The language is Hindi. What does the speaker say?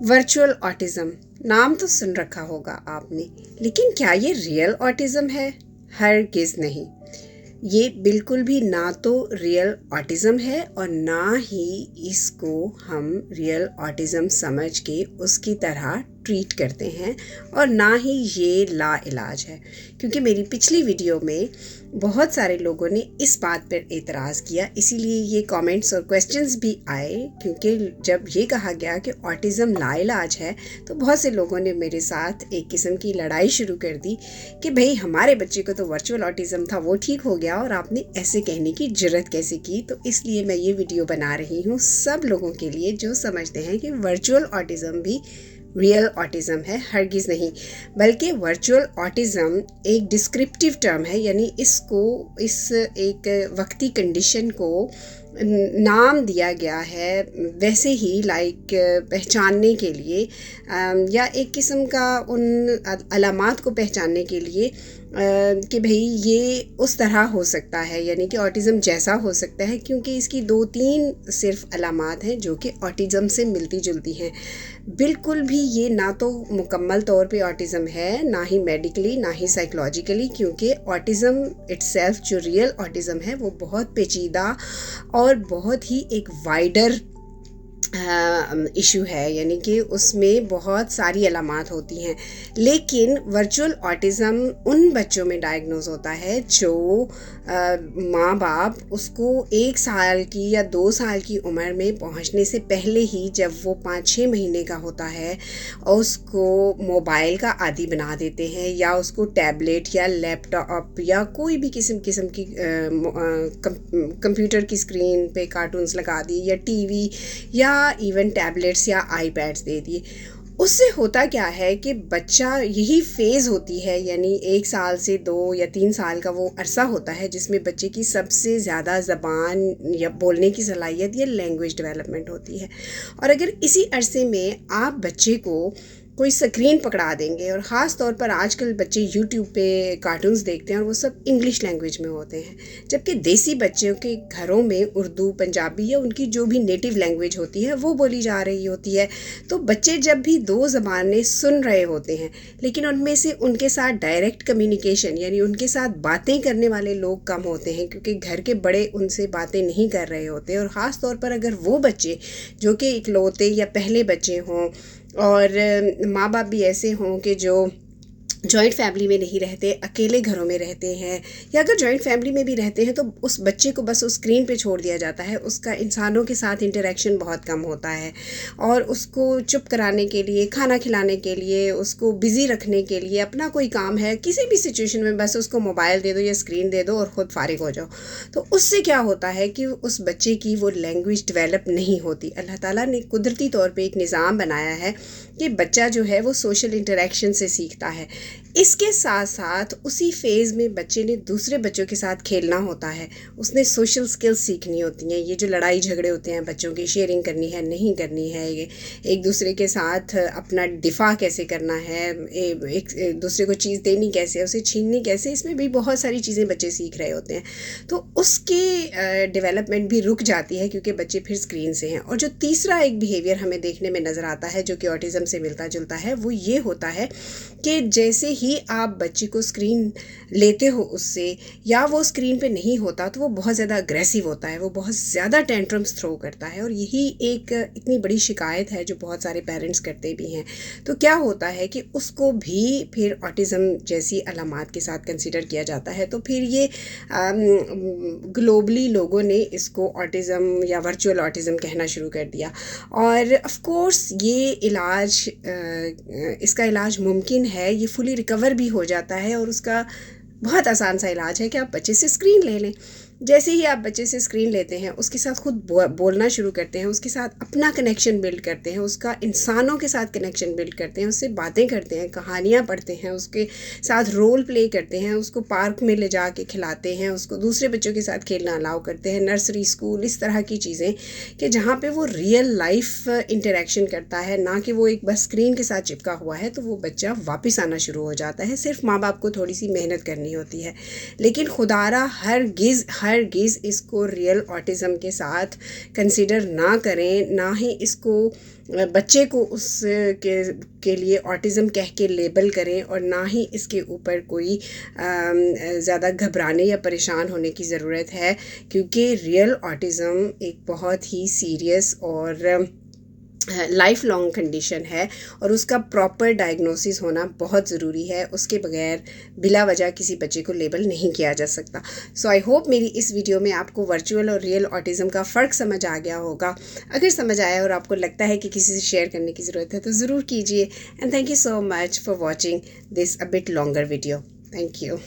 वर्चुअल ऑटिज़म नाम तो सुन रखा होगा आपने, लेकिन क्या ये रियल ऑटिज़म है? हरगिज़ नहीं। ये बिल्कुल भी ना तो रियल ऑटिज़म है और ना ही इसको हम रियल ऑटिज़म समझ के उसकी तरह ट्रीट करते हैं, और ना ही ये लाइलाज है। क्योंकि मेरी पिछली वीडियो में बहुत सारे लोगों ने इस बात पर एतराज़ किया, इसीलिए ये कमेंट्स और क्वेश्चंस भी आए। क्योंकि जब ये कहा गया कि ऑटिज़म लाइलाज है, तो बहुत से लोगों ने मेरे साथ एक किस्म की लड़ाई शुरू कर दी कि भाई हमारे बच्चे को तो वर्चुअल ऑटिज़म था, वो ठीक हो गया, और आपने ऐसे कहने की जुर्रत कैसे की। तो इसलिए मैं ये वीडियो बना रही हूँ सब लोगों के लिए जो समझते हैं कि वर्चुअल ऑटिज़म भी रियल ऑटिज़म है। हरगिज़ नहीं, बल्कि वर्चुअल ऑटिज़म एक डिस्क्रिप्टिव टर्म है, यानी इसको इस एक वक्ती कंडीशन को नाम दिया गया है वैसे ही, लाइक पहचानने के लिए, या एक किस्म का उन अलामात को पहचानने के लिए कि भाई ये उस तरह हो सकता है, यानी कि ऑटिज़म जैसा हो सकता है, क्योंकि इसकी 2-3 सिर्फ अलामात हैं जो कि ऑटिज़म से मिलती जुलती हैं। बिल्कुल भी ये ना तो मुकम्मल तौर पे ऑटिज़म है, ना ही मेडिकली, ना ही साइकोलॉजिकली, क्योंकि ऑटिज़म इट्सेल्फ जो रियल ऑटिज़म है वो बहुत पेचीदा और बहुत ही एक वाइडर इशू है, यानी कि उसमें बहुत सारी अलामात होती हैं। लेकिन वर्चुअल ऑटिज़म उन बच्चों में डायग्नोज होता है जो माँ बाप उसको 1 साल की या 2 साल की उम्र में पहुँचने से पहले ही, जब वो 5-6 महीने का होता है, उसको मोबाइल का आदी बना देते हैं, या उसको टैबलेट या लैपटॉप या कोई भी किस्म की कंप्यूटर की स्क्रीन पे कार्टून्स लगा दिए, या टीवी, या इवन टैबलेट्स या आईपैड्स दे दिए। उससे होता क्या है कि बच्चा, यही फेज़ होती है, यानी 1 साल से 2 या 3 साल का वो अरसा होता है जिसमें बच्चे की सबसे ज़्यादा ज़बान या बोलने की सलाहियत या लैंग्वेज डेवलपमेंट होती है। और अगर इसी अरसे में आप बच्चे को कोई स्क्रीन पकड़ा देंगे, और ख़ास तौर पर आजकल बच्चे यूट्यूब पे कार्टून्स देखते हैं और वो सब इंग्लिश लैंग्वेज में होते हैं, जबकि देसी बच्चों के घरों में उर्दू, पंजाबी या उनकी जो भी नेटिव लैंग्वेज होती है वो बोली जा रही होती है। तो बच्चे जब भी 2 ज़बानें सुन रहे होते हैं, लेकिन उनमें से उनके साथ डायरेक्ट कम्युनिकेशन, यानी उनके साथ बातें करने वाले लोग कम होते हैं, क्योंकि घर के बड़े उनसे बातें नहीं कर रहे होते। और ख़ास तौर पर अगर वो बच्चे जो कि इकलौते या पहले बच्चे हों, और माँ बाप भी ऐसे हों कि जो जॉइंट फैमिली में नहीं रहते, अकेले घरों में रहते हैं, या अगर जॉइंट फैमिली में भी रहते हैं तो उस बच्चे को बस उस स्क्रीन पे छोड़ दिया जाता है, उसका इंसानों के साथ इंटरेक्शन बहुत कम होता है, और उसको चुप कराने के लिए, खाना खिलाने के लिए, उसको बिज़ी रखने के लिए, अपना कोई काम है, किसी भी सिचुएशन में बस उसको मोबाइल दे दो या स्क्रीन दे दो और ख़ुद फारिग हो जाओ। तो उससे क्या होता है कि उस बच्चे की वो लैंग्वेज डेवलप नहीं होती। अल्लाह ताला ने कुदरती तौर पे एक निज़ाम बनाया है कि बच्चा जो है वो सोशल इंटरेक्शन से सीखता है। इसके साथ साथ उसी फेज़ में बच्चे ने दूसरे बच्चों के साथ खेलना होता है, उसने सोशल स्किल्स सीखनी होती हैं। ये जो लड़ाई झगड़े होते हैं बच्चों की, शेयरिंग करनी है, नहीं करनी है, ये एक दूसरे के साथ अपना दिफा कैसे करना है, एक दूसरे को चीज़ देनी कैसे है, उसे छीननी कैसे, इसमें भी बहुत सारी चीज़ें बच्चे सीख रहे होते हैं। तो उसकी डेवलपमेंट भी रुक जाती है क्योंकि बच्चे फिर स्क्रीन से हैं। और जो तीसरा एक बिहेवियर हमें देखने में नज़र आता है जो कि ऑटिज़म से मिलता जुलता है, वो ये होता है कि जैसे ही आप बच्चे को स्क्रीन लेते हो उससे, या वो स्क्रीन पे नहीं होता, तो वो बहुत ज़्यादा अग्रेसिव होता है, वो बहुत ज़्यादा टेंट्रम्स थ्रो करता है। और यही एक इतनी बड़ी शिकायत है जो बहुत सारे पेरेंट्स करते भी हैं। तो क्या होता है कि उसको भी फिर ऑटिज़म जैसी अलामात के साथ कंसिडर किया जाता है। तो फिर ये ग्लोबली लोगों ने इसको ऑटिज़म या वर्चुअल ऑटिज़म कहना शुरू कर दिया। और ऑफ कोर्स ये इलाज, इसका इलाज मुमकिन है, ये फुली रिकवर भी हो जाता है, और उसका बहुत आसान सा इलाज है कि आप बच्चे से स्क्रीन ले लें। जैसे ही आप बच्चे से स्क्रीन लेते हैं, उसके साथ खुद बोलना शुरू करते हैं, उसके साथ अपना कनेक्शन बिल्ड करते हैं, उसका इंसानों के साथ कनेक्शन बिल्ड करते हैं, उससे बातें करते हैं, कहानियाँ पढ़ते हैं, उसके साथ रोल प्ले करते हैं, उसको पार्क में ले जा के खिलाते हैं, उसको दूसरे बच्चों के साथ खेलना अलाउ करते हैं, नर्सरी, स्कूल, इस तरह की चीज़ें कि जहाँ पे वो रियल लाइफ इंटरेक्शन करता है, ना कि वो एक बस स्क्रीन के साथ चिपका हुआ है। तो वो बच्चा वापस आना शुरू हो जाता है। सिर्फ माँ बाप को थोड़ी सी मेहनत करनी होती है, लेकिन खुदारा हरगिज़ इसको रियल ऑटिज़म के साथ कंसिडर ना करें, ना ही इसको बच्चे को उस के लिए ऑटिज़म कह के लेबल करें, और ना ही इसके ऊपर कोई ज़्यादा घबराने या परेशान होने की ज़रूरत है, क्योंकि रियल ऑटिज़म एक बहुत ही सीरियस और लाइफ लॉन्ग कंडीशन है और उसका प्रॉपर डायग्नोसिस होना बहुत ज़रूरी है। उसके बगैर बिला वजह किसी बच्चे को लेबल नहीं किया जा सकता। सो आई होप मेरी इस वीडियो में आपको वर्चुअल और रियल ऑटिज़म का फ़र्क समझ आ गया होगा। अगर समझ आया और आपको लगता है कि किसी से शेयर करने की ज़रूरत है तो ज़रूर कीजिए। And thank you so much for watching this a bit longer video. Thank you.